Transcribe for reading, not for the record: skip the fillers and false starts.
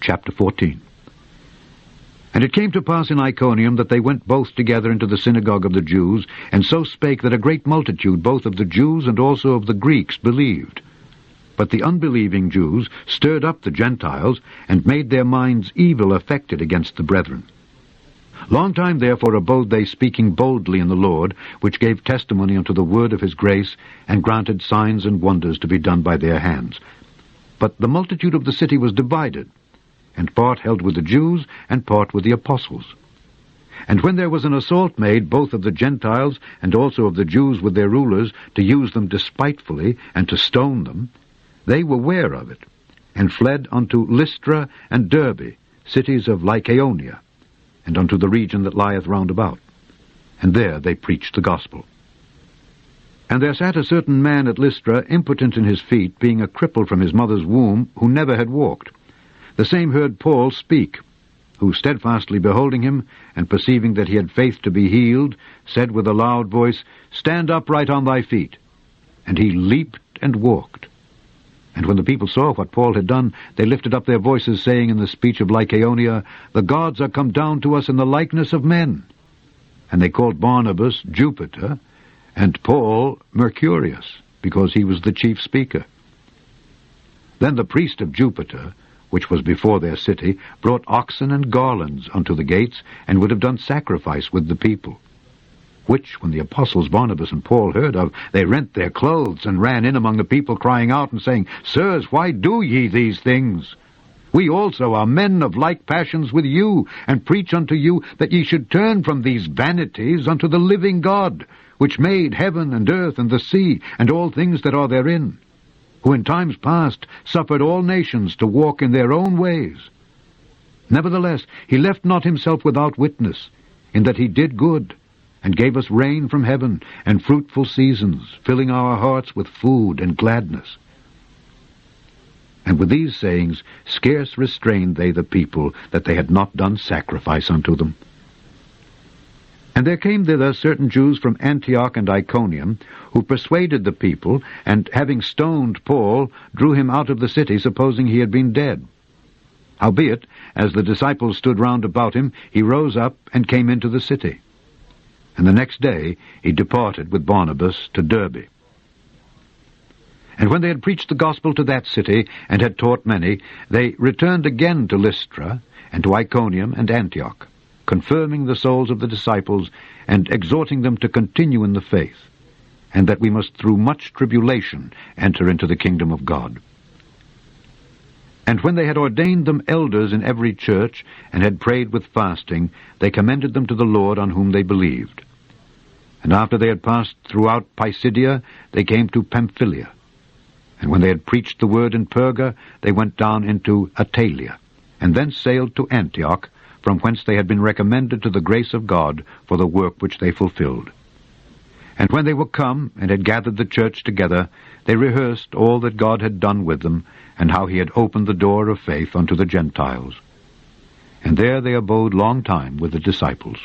chapter 14. And it came to pass in Iconium that they went both together into the synagogue of the Jews, and so spake that a great multitude both of the Jews and also of the Greeks believed. But the unbelieving Jews stirred up the Gentiles, and made their minds evil affected against the brethren. Long time therefore abode they, speaking boldly in the Lord, which gave testimony unto the word of his grace, and granted signs and wonders to be done by their hands. But the multitude of the city was divided, and part held with the Jews, and part with the apostles. And when there was an assault made, both of the Gentiles, and also of the Jews with their rulers, to use them despitefully, and to stone them, they were ware of it, and fled unto Lystra and Derbe, cities of Lycaonia, and unto the region that lieth round about. And there they preached the gospel. And there sat a certain man at Lystra, impotent in his feet, being a cripple from his mother's womb, who never had walked. The same heard Paul speak, who, steadfastly beholding him, and perceiving that he had faith to be healed, said with a loud voice, Stand upright on thy feet. And he leaped and walked. And when the people saw what Paul had done, they lifted up their voices, saying in the speech of Lycaonia, The gods are come down to us in the likeness of men. And they called Barnabas Jupiter, and Paul Mercurius, because he was the chief speaker. Then the priest of Jupiter, which was before their city, brought oxen and garlands unto the gates, and would have done sacrifice with the people. Which, when the apostles Barnabas and Paul heard of, they rent their clothes, and ran in among the people, crying out, and saying, Sirs, why do ye these things? We also are men of like passions with you, and preach unto you that ye should turn from these vanities unto the living God, which made heaven and earth and the sea, and all things that are therein, who in times past suffered all nations to walk in their own ways. Nevertheless, he left not himself without witness, in that he did good, and gave us rain from heaven, and fruitful seasons, filling our hearts with food and gladness. And with these sayings scarce restrained they the people, that they had not done sacrifice unto them. And there came thither certain Jews from Antioch and Iconium, who persuaded the people, and having stoned Paul, drew him out of the city, supposing he had been dead. Howbeit, as the disciples stood round about him, he rose up and came into the city. And the next day he departed with Barnabas to Derbe. And when they had preached the gospel to that city, and had taught many, they returned again to Lystra, and to Iconium and Antioch, confirming the souls of the disciples, and exhorting them to continue in the faith, and that we must through much tribulation enter into the kingdom of God. And when they had ordained them elders in every church, and had prayed with fasting, they commended them to the Lord on whom they believed. And after they had passed throughout Pisidia, they came to Pamphylia. And when they had preached the word in Perga, they went down into Attalia, and thence sailed to Antioch, from whence they had been recommended to the grace of God for the work which they fulfilled. And when they were come, and had gathered the church together, they rehearsed all that God had done with them, and how he had opened the door of faith unto the Gentiles. And there they abode long time with the disciples.